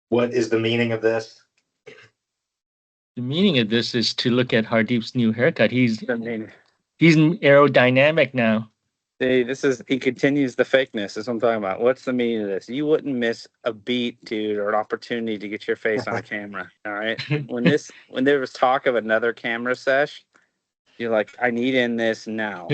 What is the meaning of this? The meaning of this is to look at Hardeep's new haircut. I mean, He's aerodynamic now. see, he continues the fakeness. That's what I'm talking about. What's the meaning of this? You wouldn't miss a beat, dude, or an opportunity to get your face on a camera. All right. When there was talk of another camera sesh, you're like, I need in this now.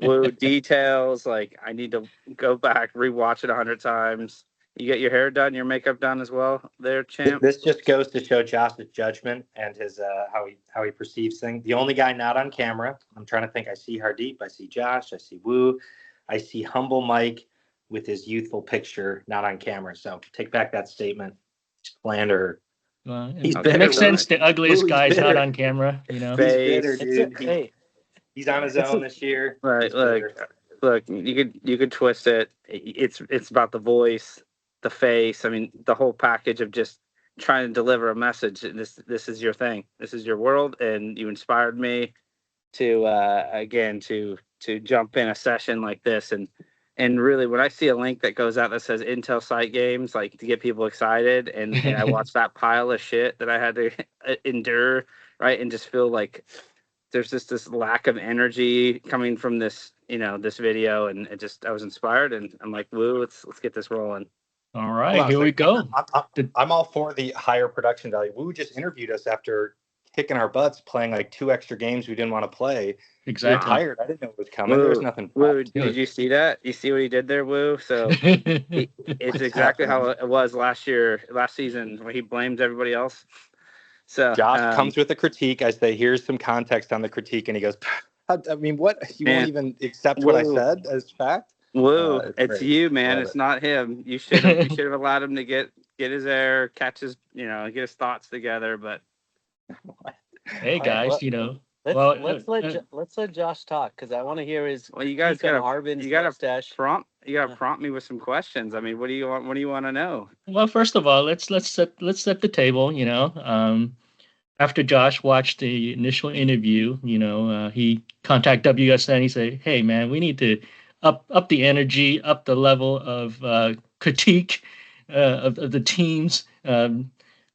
Woo details. Like, I need to go back, rewatch it 100 times. You get your hair done, your makeup done as well, there, champ. This just goes to show Josh's judgment and his how he perceives things. The only guy not on camera. I'm trying to think. I see Hardeep. I see Josh. I see Woo. I see humble Mike with his youthful picture not on camera. So take back that statement. Slander. He's bitter. It makes sense. The ugliest guy's not on camera. You know, he's bitter, dude. Hey, he's on his own this year. Right. Look. You could twist it. It's about the voice, the face. I mean, the whole package of just trying to deliver a message. This is your thing. This is your world, and you inspired me to again to jump in a session like this. And really, when I see a link that goes out that says Intel Site Games, like to get people excited, and I watch that pile of shit that I had to endure, right, and just feel like there's just this lack of energy coming from this, this video, and I was inspired, and I'm like, woo, let's get this rolling. All right, here we go. I'm all for the higher production value. Woo just interviewed us after kicking our butts, playing like 2 extra games we didn't want to play. Exactly. We were tired. I didn't know it was coming. Woo, there was nothing. Woo, did you see that? You see what he did there, Woo? So it's exactly how it was last season, where he blames everybody else. So Josh comes with a critique. I say, here's some context on the critique, and he goes, I mean, what? You won't even accept what I said as fact? Woo, it's you, man. It's not him. You should have allowed him to get his air, catch his, get his thoughts together. But hey, guys, let's let Josh talk, because I want to hear his. Well, you guys gotta prompt me with some questions. I mean, what do you want to know? Well, first of all, let's set the table. After Josh watched the initial interview, he contacted WSN. He said, "Hey, man, we need to up the energy, up the level of critique of the teams."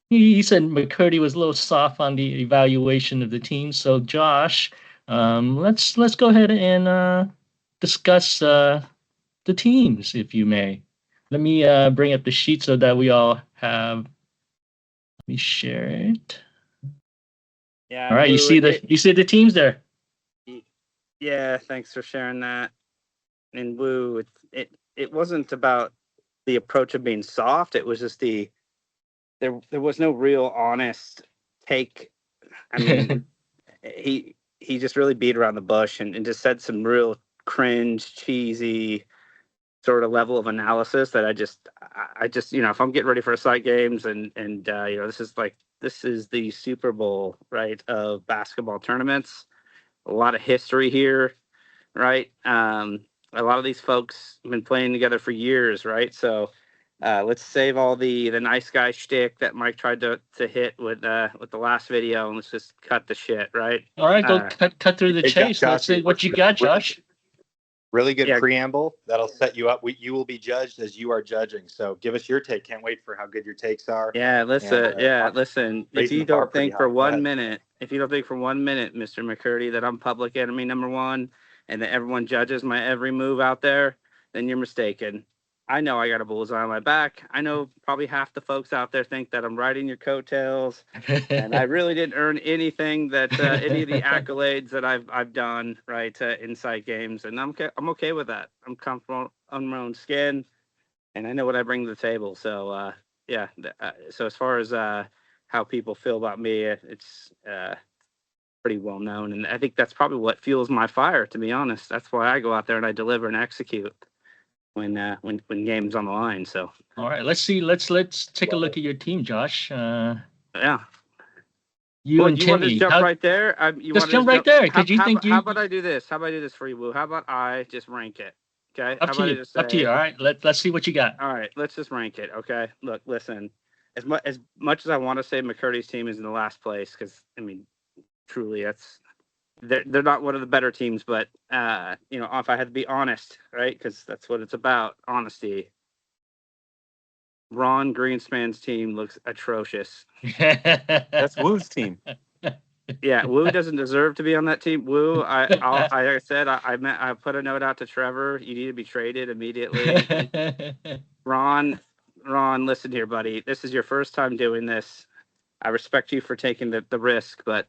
He said McCurdy was a little soft on the evaluation of the team. So, Josh, let's go ahead and discuss the teams, if you may. Let me bring up the sheet so that we all have. Let me share it. Yeah. All right. You see the teams there. Yeah. Thanks for sharing that. And Woo, it wasn't about the approach of being soft. It was just there was no real honest take. I mean, he just really beat around the bush and just said some real cringe, cheesy sort of level of analysis that I just if I'm getting ready for a site games and this is the Super Bowl, right, of basketball tournaments. A lot of history here, right? A lot of these folks have been playing together for years, right? So let's save all the nice guy shtick that Mike tried to hit with the last video, and let's just cut the shit, right? All right, go cut through the chase. Let's see what you got, Josh. Really good preamble. That'll set you up. You will be judged as you are judging. So give us your take. Can't wait for how good your takes are. Yeah, listen. Listen. If you don't think for 1 minute, Mr. McCurdy, that I'm public enemy number one, and that everyone judges my every move out there, then you're mistaken. I know I got a bullseye on my back. I know probably half the folks out there think that I'm riding your coattails, and I really didn't earn anything that any of the accolades that I've done, right, inside games, and I'm okay with that. I'm comfortable on my own skin, and I know what I bring to the table. So so as far as how people feel about me, it's pretty well known, and I think that's probably what fuels my fire. To be honest, that's why I go out there and I deliver and execute when games on the line. So all right, let's see. Let's take a look at your team, Josh. Yeah. You and Timmy. Want to jump right there? Just jump right there, because you think you. How about I do this? How about I do this for you, Woo? How about I just rank it? Okay. Up to you. All right. Let's see what you got. All right. Let's just rank it. Okay. Look. Listen. As much as I want to say McCurdy's team is in the last place, because I mean, truly, they're not one of the better teams, but if I had to be honest, right, because that's what it's about, honesty. Ron Greenspan's team looks atrocious. That's Woo's team. Yeah, Woo doesn't deserve to be on that team. Woo, like I said, I put a note out to Trevor. You need to be traded immediately. Ron, listen here, buddy. This is your first time doing this. I respect you for taking the risk, but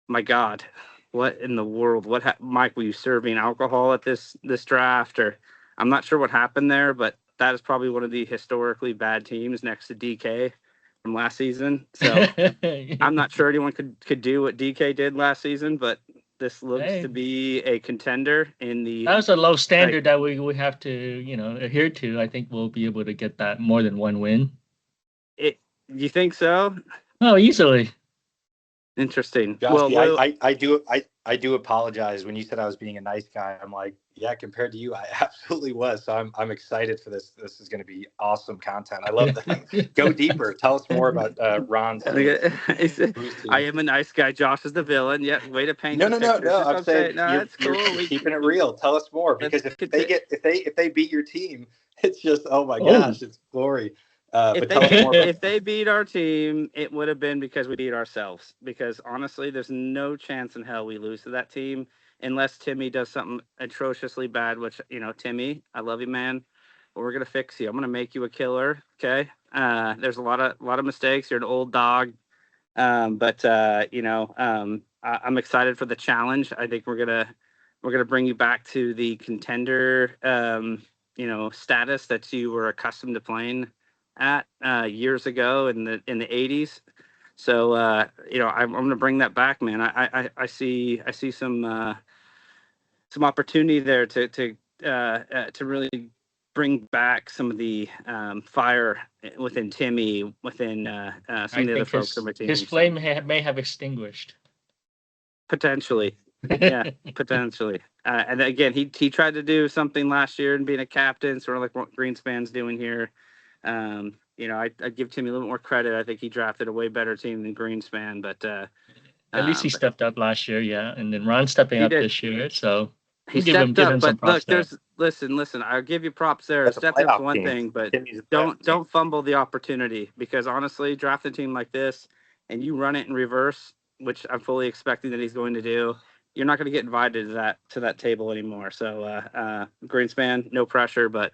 my God, what in the world? Mike? Were you serving alcohol at this draft, or I'm not sure what happened there, but that is probably one of the historically bad teams next to DK from last season. So I'm not sure anyone could do what DK did last season, but this looks to be a contender in the. That was a low standard that we have to, adhere to. I think we'll be able to get that more than one win. You think so? Oh, easily. Interesting. Josh, Well, I do apologize. When you said I was being a nice guy, I'm like, yeah, compared to you, I absolutely was. So I'm excited for this. This is going to be awesome content. I love that. Go deeper. Tell us more about Ron's team. I am a nice guy. Josh is the villain. Yeah, way to paint. No. I'm saying no, it's cool. You're keeping it real. Tell us more, because if they beat your team, it's just, oh my gosh, it's glory. But tell us more. If they beat our team, it would have been because we beat ourselves. Because honestly, there's no chance in hell we lose to that team unless Timmy does something atrociously bad. Which, Timmy, I love you, man. But we're gonna fix you. I'm gonna make you a killer. Okay. There's a lot of mistakes. You're an old dog. But I'm excited for the challenge. I think we're gonna bring you back to the contender, status that you were accustomed to playing at years ago in the 80s. So I'm going to bring that back, man. I see some opportunity there to really bring back some of the fire within Timmy, within some of the other folks on my team. His flame may have extinguished. Potentially. Yeah, potentially. And again, he tried to do something last year and being a captain, sort of like what Greenspan's doing here. I'd give Timmy a little more credit. I think he drafted a way better team than Greenspan, but at least he stepped up last year, yeah. And then Ron's stepping up this year, so he stepped up. But look, listen. I'll give you props there. Step up's one thing, but don't fumble the opportunity, because honestly, draft a team like this and you run it in reverse, which I'm fully expecting that he's going to do. You're not going to get invited to that table anymore. So Greenspan, no pressure, but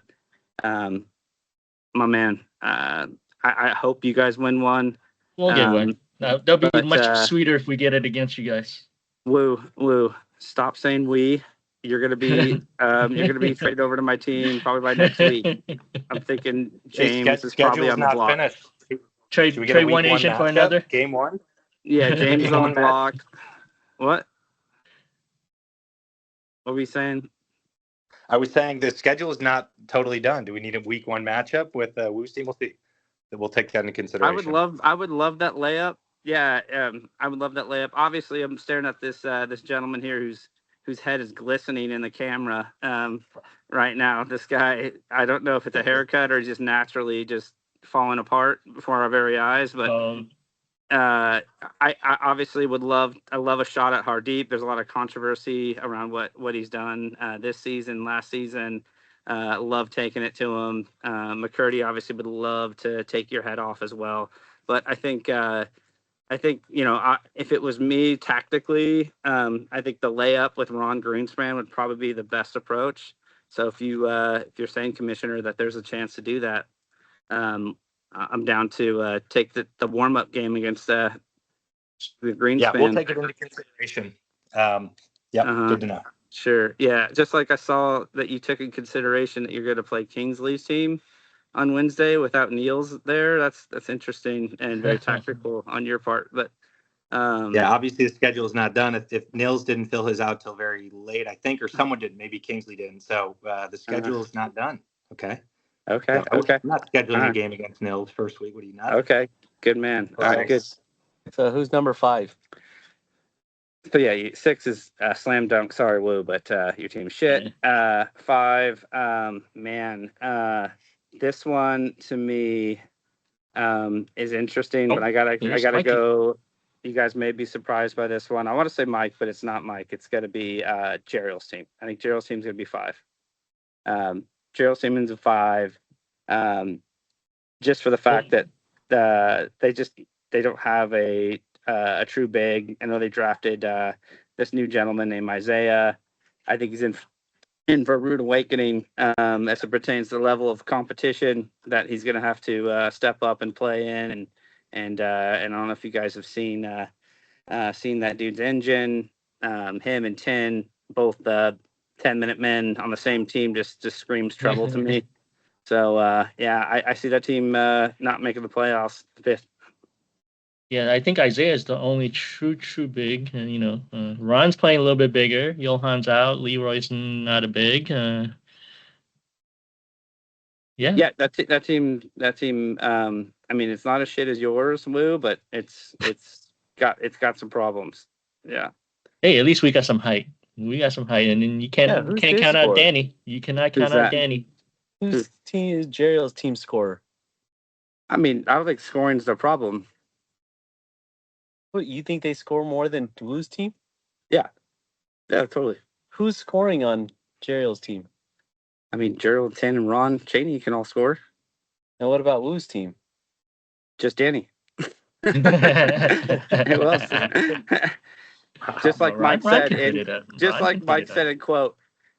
my man, I hope you guys win one. We'll get one. That'll be much sweeter if we get it against you guys. Woo! Stop saying we. You're gonna be traded over to my team probably by next week. I'm thinking James is probably on the block. Finished. Trade one agent for another. Game one. Yeah, James is on the block. What? What were we saying? I was saying the schedule is not totally done. Do we need a week one matchup with Woo's team? We'll see. We'll take that into consideration. I would love that layup. Yeah, I would love that layup. Obviously, I'm staring at this gentleman here whose head is glistening in the camera right now. This guy, I don't know if it's a haircut or just naturally just falling apart before our very eyes, but I obviously would love a shot at Hardeep. There's a lot of controversy around what he's done this season, last season. Love taking it to him. McCurdy obviously would love to take your head off as well. But I think if it was me tactically, I think the layup with Ron Greenspan would probably be the best approach. So if you're saying, Commissioner, that there's a chance to do that, I'm down to take the warm up game against the Greenspan. Yeah, we'll take it into consideration. Good to know. Sure. Yeah, just like I saw that you took in consideration that you're going to play Kingsley's team on Wednesday without Niels there. That's interesting and very tactical on your part. But obviously the schedule is not done. If Niels didn't fill his out till very late, I think, or someone did, maybe Kingsley didn't. So the schedule is not done. Okay. Okay. I'm not scheduling a game against Niels first week. What are you not? Okay. Good man. All right. Good. So who's number 5? So yeah, 6 is slam dunk. Sorry, Woo, but your team's shit. 5, man. This one to me is interesting, but I gotta go. You guys may be surprised by this one. I want to say Mike, but it's not Mike. It's gonna be Gerald's team. I think Gerald's team's gonna be 5. Gerald Simmons a 5. just for the fact that they don't have a true big. I know they drafted this new gentleman named Isaiah. I think he's in for a rude awakening as it pertains to the level of competition that he's going to have to step up and play in. And I don't know if you guys have seen that dude's engine. Him and Tin, both 10-minute men on the same team, just screams trouble to me. So I see that team not making the playoffs. Fifth. Yeah, I think Isaiah is the only true big. And Ron's playing a little bit bigger. Johan's out. Leroy's not a big. Yeah. That team. I mean, it's not as shit as yours, Woo, but it's got some problems. Yeah. Hey, at least we got some height. We got some height, and then you can't count out Danny. You cannot count out Danny. Whose team is Jerry's team scorer? I mean, I don't think scoring's the problem. What, you think they score more than Woo's team? Yeah, totally. Who's scoring on Jerry's team? I mean, Gerald, Tin, and Ron Chaney can all score. And what about Woo's team? Just Danny. Who else? Just like Mike said in quote,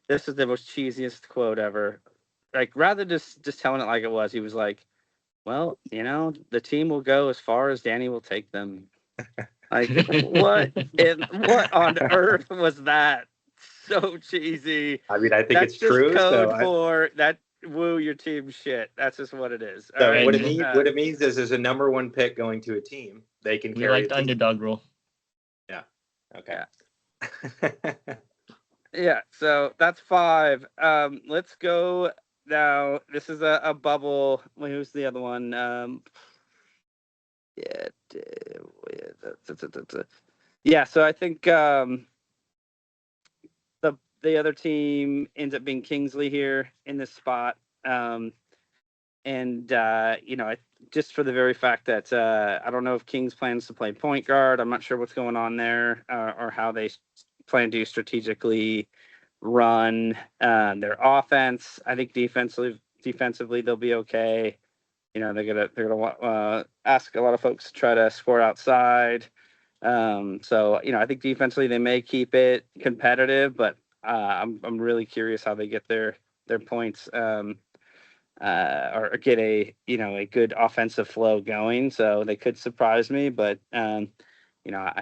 this is the most cheesiest quote ever. Like, rather just telling it like it was, he was like, well, the team will go as far as Danny will take them. Like, what on earth was that? So cheesy. I mean, I think that's it's true. That's just code for that. Woo, your team shit. That's just what it is. So right? What it means is, there's a number one pick going to a team. They can carry. We like the underdog rule. Yeah. Okay. Yeah. So that's 5. Let's go now. This is a bubble. Wait, who's the other one? Yeah. So I think the other team ends up being Kingsley here in this spot. Just for the very fact that I don't know if Kings plans to play point guard. I'm not sure what's going on there or how they plan to strategically run their offense. I think defensively they'll be okay. They're gonna ask a lot of folks to try to score outside. I think defensively they may keep it competitive, but I'm really curious how they get their points or get a good offensive flow going. So they could surprise me, but I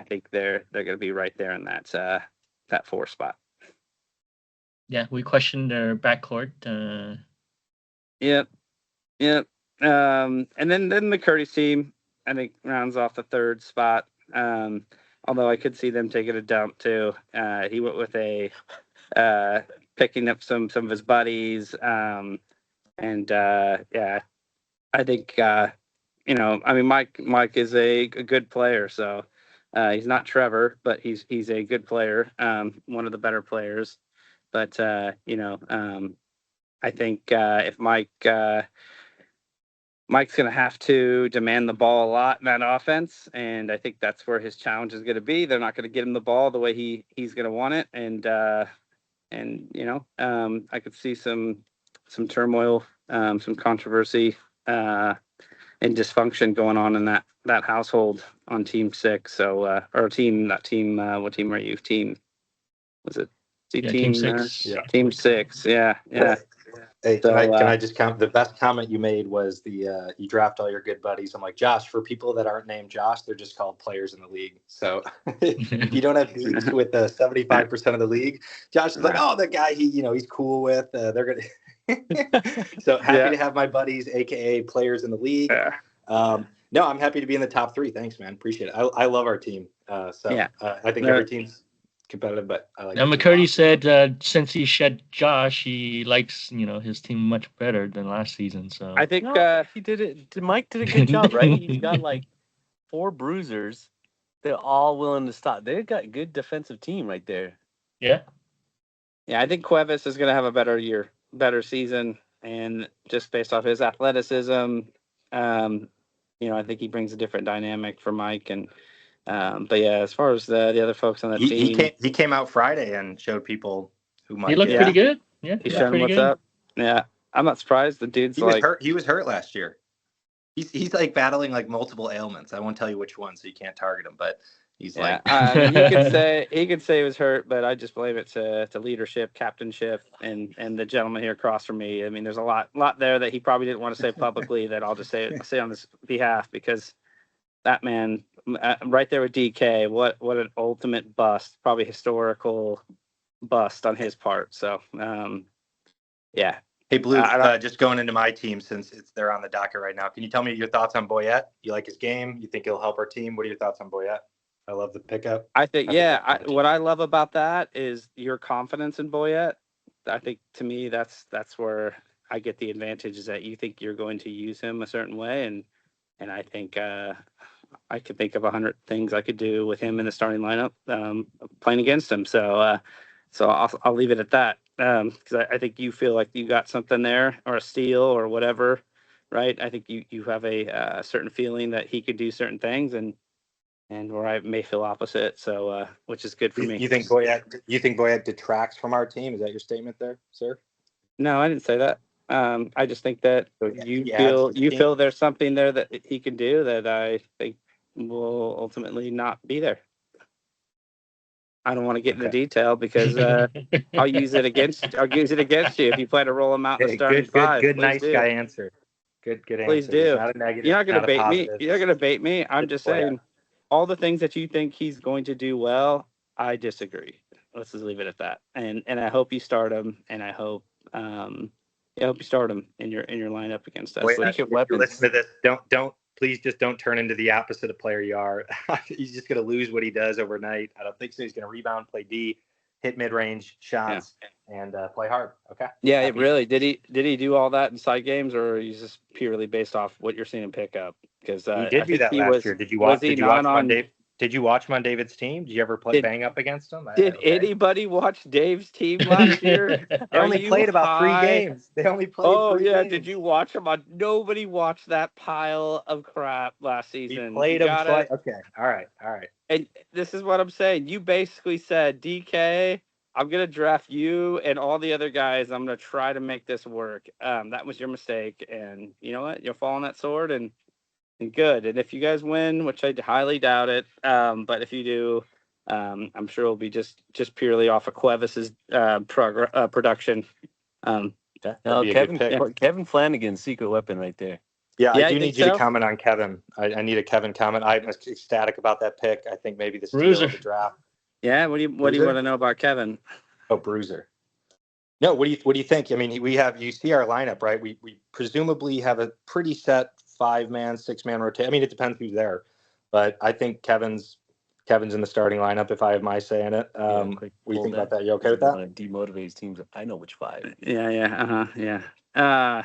think they're going to be right there in that 4 spot. Yeah, we questioned their backcourt. Yep. And then the Curtis team, I think, rounds off the 3rd spot. Although I could see them taking a dump too. He went with picking up some of his buddies. I think Mike is a good player. So he's not Trevor, but he's a good player. One of the better players. But I think if Mike's going to have to demand the ball a lot in that offense, and I think that's where his challenge is going to be. They're not going to get him the ball the way he's going to want it, and I could see some turmoil, some controversy, and dysfunction going on in that household on Team 6. So, or team, not team. What team are you? Team? Was it? Team 6. Team 6. Yeah. Hey, can I just count? The best comment you made was you draft all your good buddies. I'm like, Josh, for people that aren't named Josh, they're just called players in the league. So if you don't have beats with 75% of the league, Josh is like, oh, that guy, he's cool with. They're gonna. So happy to have my buddies, aka players in the league. No, I'm happy to be in the top 3. Thanks, man. Appreciate it. I love our team. I think every team's competitive, but I like. Now McCurdy said since he shed Josh, he likes his team much better than last season. So I think he did it. Mike did a good job, right? He's got like 4 bruisers. They're all willing to stop. They've got a good defensive team right there. Yeah. I think Cuevas is going to have a better season, and just based off his athleticism, I think he brings a different dynamic for Mike. And but yeah, as far as the other folks on the team, he came out Friday and showed people who Mike. He looked pretty good. Yeah, he showed him what's up. Yeah, I'm not surprised. The dude's he was hurt last year. He's like battling like multiple ailments. I won't tell you which one, so you can't target him. But he's Yeah, like, I mean, he could say he was hurt, but I just blame it to leadership, captainship, and the gentleman here across from me. I mean, there's a lot there that he probably didn't want to say publicly that I'll just say on his behalf, because that man right there with DK, what an ultimate bust, probably historical bust on his part. So yeah. hey, Blue, I don't- just going into my team since they're on the docket right now. Can you tell me your thoughts on Boyette? You like his game? You think he'll help our team? What are your thoughts on Boyette? I love the pickup. I think, I think yeah. that's What I love about that is your confidence in Boyette. I think, to me, that's where I get the advantage, is that you think you're going to use him a certain way, and I think I could think of 100 things I could do with him in the starting lineup, playing against him. So I'll leave it at that, because I think you feel like you got something there, or a steal or whatever, right? I think you have a certain feeling that he could do certain things, and where I may feel opposite. So which is good for me. You think Boyette detracts from our team? Is that your statement there, sir? No, I didn't say that. I just think that So you he adds to the team? feel there's something there that he can do that I think will ultimately not be there. I don't want to get into Okay. detail, because I'll use it against you if you plan to roll him out in the Hey, starting good, five. good, Please nice do. guy answer. Good Please answer. It's do. not a negative. You're not going to not a bait me. positive. You're not going to bait me. I'm It's just Boyette. saying, all the things that you think he's going to do well, I disagree. Let's just leave it at that. And I hope you start him, and I hope you start him in your lineup against us. Wait, Like, Speaking of weapons, listen to this. Please just don't turn into the opposite of player you are. He's just going to lose what he does overnight. I don't think so. He's going to rebound, play D, hit mid-range shots, and play hard. Okay. yeah, Happy- really. Did he do all that in side games, or is this purely based off what you're seeing in pickup? Because He did do that last year. Did you watch? Did you watch him on David's team? Did you ever bang up against him? Did anybody watch Dave's team last year? They only played about 3 games. They only played. Oh, 3 yeah. games. Did you watch him on? Nobody watched that pile of crap last He season. played You him gotta- twice. Okay. All right. And this is what I'm saying. You basically said, DK, I'm going to draft you and all the other guys. I'm going to try to make this work. That was your mistake. And you know what? You'll fall on that sword, and good. And if you guys win, which I highly doubt it, but if you do, I'm sure it'll be just purely off of Cuevas's production. no, That'd be a good pick. Kevin Flanagan's secret weapon right there. Yeah, Yeah, I I do think need you to so. comment on Kevin. I need a Kevin comment. I'm ecstatic about that pick. I think maybe the steal Bruiser. of the draft. Yeah. What do you Bruiser? want to know about Kevin? Oh, Bruiser. No, what do you think? I mean, you see our lineup, right? We presumably have a pretty set 5-man, 6-man rotation. I mean, it depends who's there, but I think Kevin's in the starting lineup if I have my say in it. What do you think about that? You okay with that? Want to demotivate his teams? I know which 5. Yeah.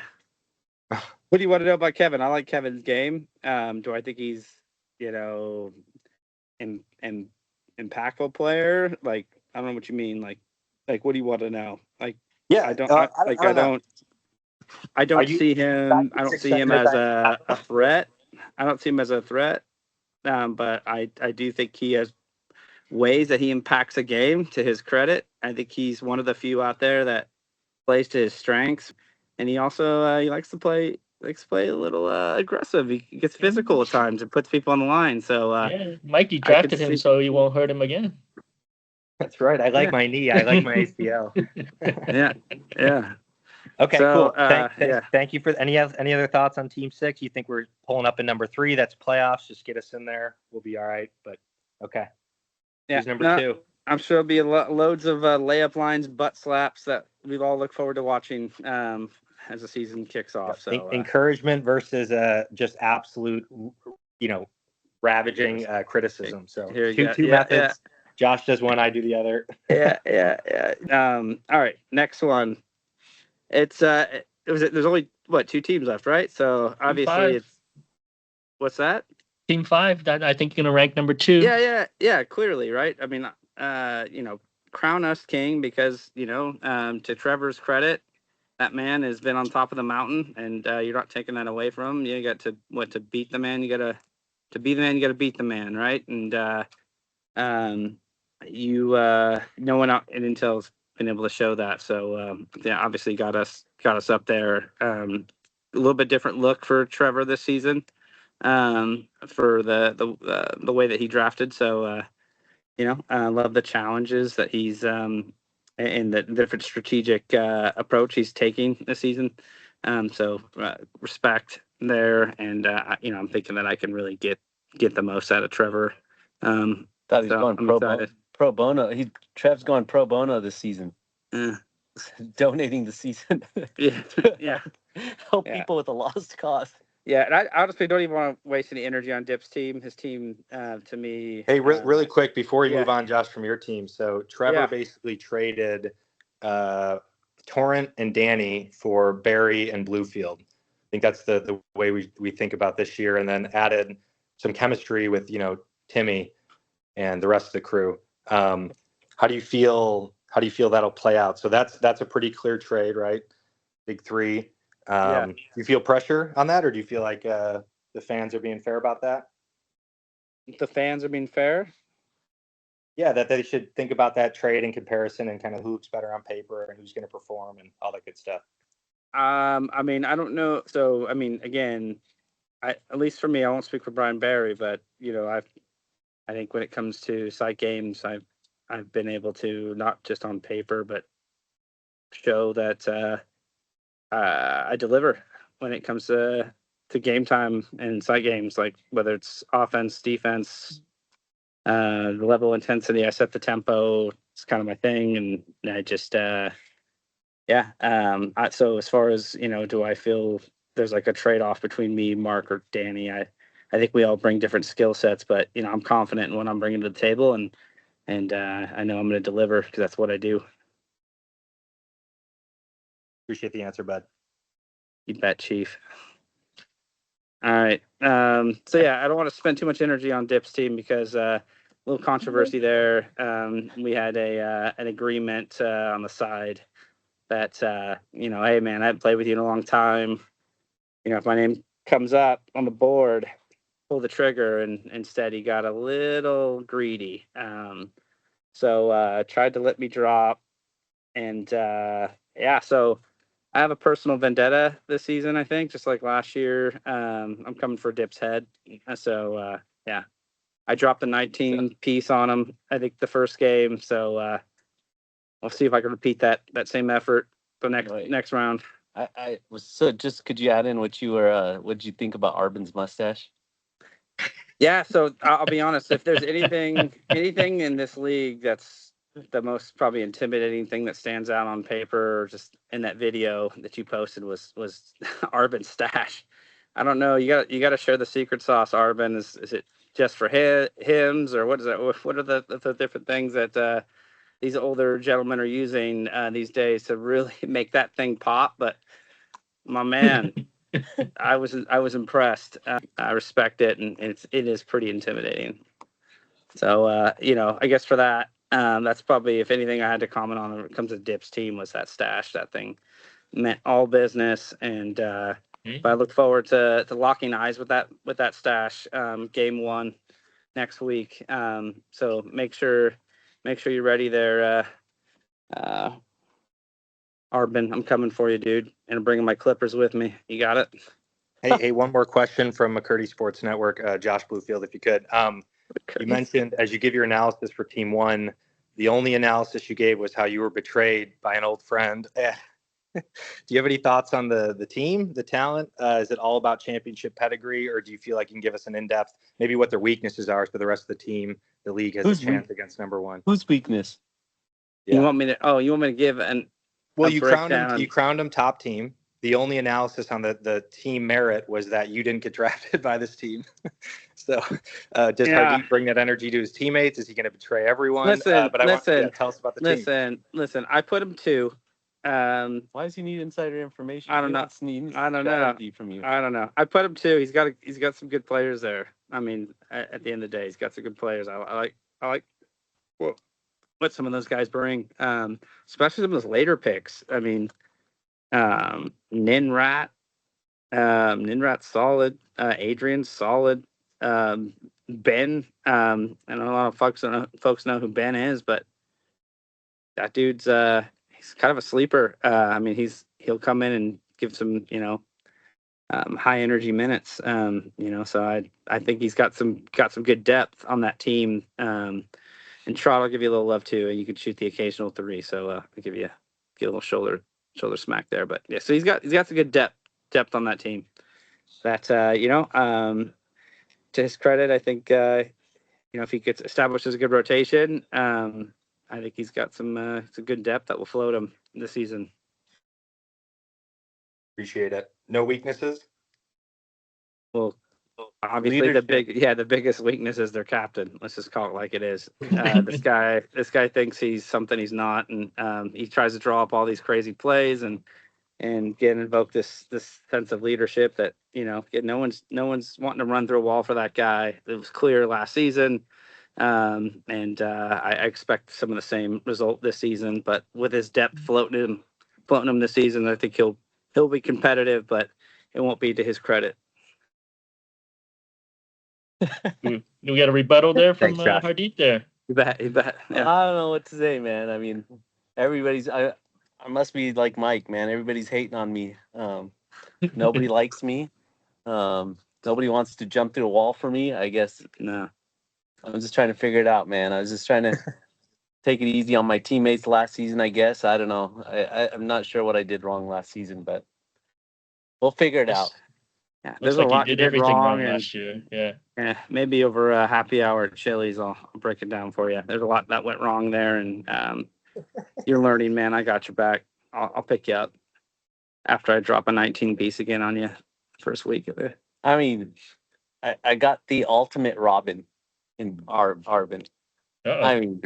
What do you want to know about Kevin? I like Kevin's game. Do I think he's, an impactful player? Like, I don't know what you mean. Like what do you want to know? Like, Yeah, I don't see him. I don't see him as a threat. I don't see him as a threat. But I do think he has ways that he impacts a game, to his credit. I think he's one of the few out there that plays to his strengths, and he also he likes to play a little aggressive. He gets physical at times and puts people on the line. So Yeah, Mikey drafted him so you won't hurt him again. That's right. I like my knee. I like my ACL. yeah. Okay, So, cool. Thank you for any other thoughts on Team 6? You think we're pulling up in number 3? That's playoffs. Just get us in there. We'll be all right. But okay. Yeah. Who's number 2? I'm sure there'll be loads of layup lines, butt slaps that we all look forward to watching as the season kicks off. So encouragement versus just absolute, ravaging criticism. So two methods. Yeah. Josh does one, I do the other. Yeah. All right, next one. It's there's only 2 teams left, right? So obviously it's what's that? Team 5. That I think you're gonna rank number 2. Yeah. Clearly, right? I mean, crown us king, because to Trevor's credit, that man has been on top of the mountain, and you're not taking that away from him. You got to beat the man. You got to be the man. You got to beat the man, right? And no one out in Intel's been able to show that. So obviously got us up there. little bit different look for Trevor this season, for the way that he drafted. So I love the challenges that he's and the different strategic approach he's taking this season. So respect there, and I'm thinking that I can really get the most out of Trevor. Thought he's going pro bono. Trev's going pro bono this season. Donating the season. Yeah. Help people with a lost cause. Yeah, and I honestly don't even want to waste any energy on Dip's team. His team, to me. Hey, really quick before we yeah. move on, Josh, from your team. So Trevor basically traded Torrent and Danny for Barry and Bluefield. I think that's the way we think about this year, and then added some chemistry with Timmy and the rest of the crew. How do you feel that'll play out? So that's a pretty clear trade, right? Big three. Do you feel pressure on that, or do you feel like the fans are being fair about that? The fans are being fair? Yeah, that they should think about that trade in comparison and kind of who looks better on paper and who's going to perform and all that good stuff. I don't know. So, again, at least for me, I won't speak for Brian Barry, but I think when it comes to site games, I've been able to, not just on paper, but show that I deliver when it comes to game time and site games, like whether it's offense, defense, the level of intensity. I set the tempo. It's kind of my thing, and I just so as far as do I feel there's like a trade-off between me, Mark, or Danny? I think we all bring different skill sets, but I'm confident in what I'm bringing to the table, and I know I'm going to deliver because that's what I do. Appreciate the answer, bud. You bet, Chief. All right. So yeah, I don't want to spend too much energy on Dip's team because a little controversy there. We had an agreement on the side that hey man, I haven't played with you in a long time. If my name comes up on the board, pull the trigger, and instead he got a little greedy. So tried to let me drop, and so I have a personal vendetta this season, I think, just like last year. I'm coming for Dip's head. So I dropped a 19 piece on him, I think, the first game. So I'll see if I can repeat that same effort the next round. I was just could you add in what did you think about Arbin's mustache? Yeah, so I'll be honest, if there's anything in this league that's the most probably intimidating thing that stands out on paper, or just in that video that you posted, was Arbin's stash. I don't know. You got to share the secret sauce, Arbin. Is it just for hymns, or what is that? What are the different things that these older gentlemen are using these days to really make that thing pop? But my man, I was impressed. I respect it, and it is pretty intimidating. So I guess for that, that's probably, if anything, I had to comment on when it comes to Dip's team, was that stash. That thing meant all business, and but I look forward to locking eyes with that stash. Game 1 next week. So make sure you're ready there, Arbin. I'm coming for you, dude, and I'm bringing my Clippers with me. You got it. Hey, one more question from McCurdy Sports Network, Josh Bluefield, if you could. You mentioned, as you give your analysis for Team 1, the only analysis you gave was how you were betrayed by an old friend. Do you have any thoughts on the team, the talent? Is it all about championship pedigree, or do you feel like you can give us an in-depth, maybe what their weaknesses are for the rest of the team? The league has a chance against number 1. Whose weakness? Yeah. You want me to give an? Well, you crowned them top team. The only analysis on the team merit was that you didn't get drafted by this team. So how do you bring that energy to his teammates? Is he going to betray everyone? Tell us about the team. Listen, I put him 2. Why does he need insider information? I don't know. I don't know. From you. I don't know. I put him 2. He's got some good players there. I mean, at the end of the day, he's got some good players. I like what some of those guys bring, especially some of those later picks. I mean, Ninrat's solid. Adrian's solid. Ben, I know a lot of folks know who Ben is, but that dude's he's kind of a sleeper. I mean, he'll come in and give some high energy minutes. So I think he's got some good depth on that team. And Trot will give you a little love too, and you can shoot the occasional three. So I'll give you a little shoulder smack there. But yeah, so he's got some good depth on that team. That to his credit, I think if he gets established as a good rotation, I think he's got some good depth that will float him this season. Appreciate it. No weaknesses? Well, obviously the biggest weakness is their captain. Let's just call it like it is. This guy thinks he's something he's not, and he tries to draw up all these crazy plays and invoke this sense of leadership that no one's wanting to run through a wall for that guy. It was clear last season, and I expect some of the same result this season. But with his depth floating him this season, I think he'll be competitive, but it won't be to his credit. We got a rebuttal there from Thanks, Josh. Hardeep there. You bet. Yeah. I don't know what to say, man. I mean, I must be like Mike, man. Everybody's hating on me. Nobody likes me. Nobody wants to jump through a wall for me. I guess No. I'm just trying to figure it out, man. I was just trying to take it easy on my teammates last season, I guess. I don't know. I'm not sure what I did wrong last season, but we'll figure it out. Yeah, Looks there's like a lot you did everything wrong and last year. Yeah. maybe over a happy hour at Chili's, I'll break it down for you. There's a lot that went wrong there, and you're learning, man. I got your back. I'll pick you up after I drop a 19 piece again on you first week of it. I mean, I got the ultimate Robin in Arvin. Uh-oh. I mean,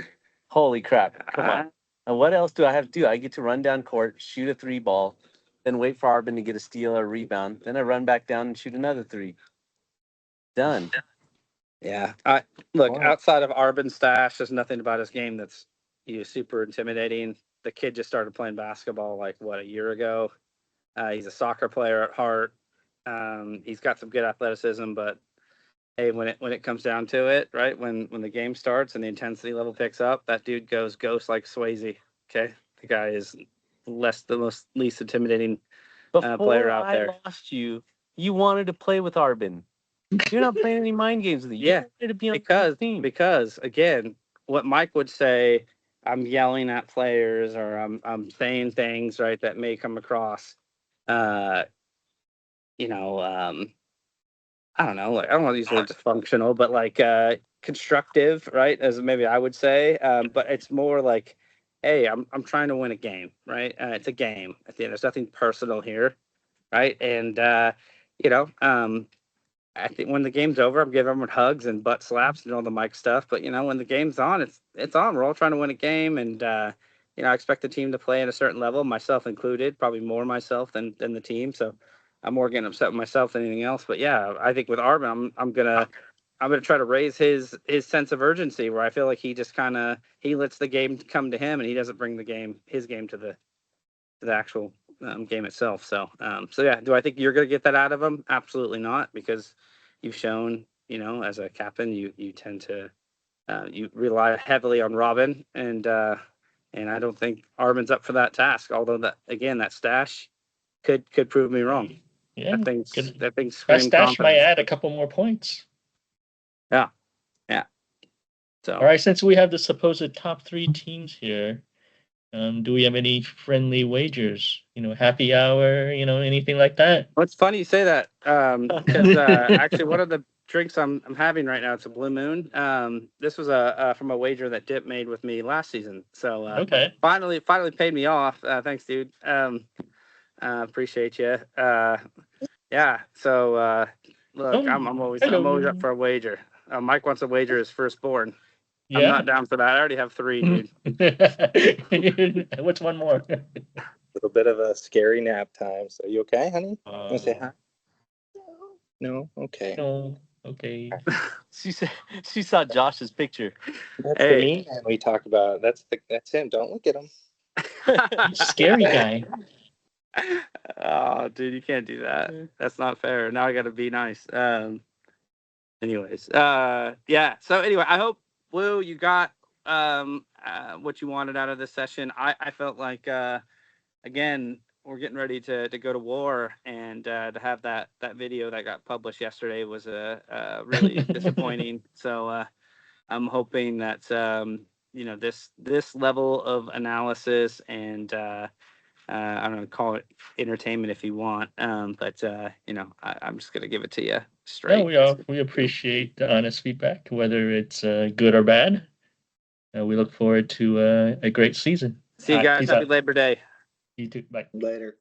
holy crap. Come on. And what else do I have to do? I get to run down court, shoot a 3-ball, then wait for Arbin to get a steal or a rebound. Then I run back down and shoot another 3. Done. Yeah. Look, outside of Arbin's stash, there's nothing about his game that's super intimidating. The kid just started playing basketball a year ago. He's a soccer player at heart. He's got some good athleticism, but hey, when it comes down to it, right, when the game starts and the intensity level picks up, that dude goes ghost like Swayze. Okay, the guy is the least intimidating player out there. Before I lost you, you wanted to play with Arbin. You're not playing any mind games with me. Yeah, you wanted to be on the team. Because again, what Mike would say, I'm yelling at players or I'm saying things, right, that may come across, I don't know, I don't want to use the word dysfunctional, but constructive, right? As maybe I would say, but it's more like, hey, I'm trying to win a game, right? It's a game. At the end, there's nothing personal here, right? And I think when the game's over, I'm giving everyone hugs and butt slaps and all the Mike stuff. But when the game's on, it's on. We're all trying to win a game, and I expect the team to play at a certain level, myself included, probably more myself than the team. So I'm more getting upset with myself than anything else. But yeah, I think with Arbin, I'm gonna try to raise his sense of urgency, where I feel like he just he lets the game come to him, and he doesn't bring his game to the actual game itself. So yeah, do I think you're gonna get that out of him? Absolutely not, because you've shown, as a captain, you tend to you rely heavily on Robin, and I don't think Arbin's up for that task. Although that stash could prove me wrong. Yeah. That thing's That stash might add a couple more points. Yeah. So all right, since we have the supposed top 3 teams here, do we have any friendly wagers? Happy hour, anything like that? Well, it's funny you say that, because actually one of the drinks I'm having right now, it's a Blue Moon. This was from a wager that Dip made with me last season. So okay, finally paid me off. Thanks, dude. Appreciate you. Yeah. So look, I'm always up for a wager. Mike wants to wager his firstborn. Yeah. I'm not down for that. I already have 3, dude. What's one more? A little bit of a scary nap time. So you okay, honey? Want to say hi? No? Okay. No. Okay. She saw Josh's picture. That's the mean man we talk about. That's him. Don't look at him. Scary guy. Oh, dude, you can't do that. That's not fair. Now I got to be nice. Anyways, yeah. So anyway, I hope, Lou, you got what you wanted out of this session. I felt like again, we're getting ready to go to war, and to have that video that got published yesterday was really disappointing. So I'm hoping that this level of analysis and I don't know, call it entertainment if you want, but I'm just gonna give it to you straight. No, we appreciate the honest feedback, whether it's good or bad. We look forward to a great season. See you guys. Peace Happy out. Labor Day. You too. Bye. Later.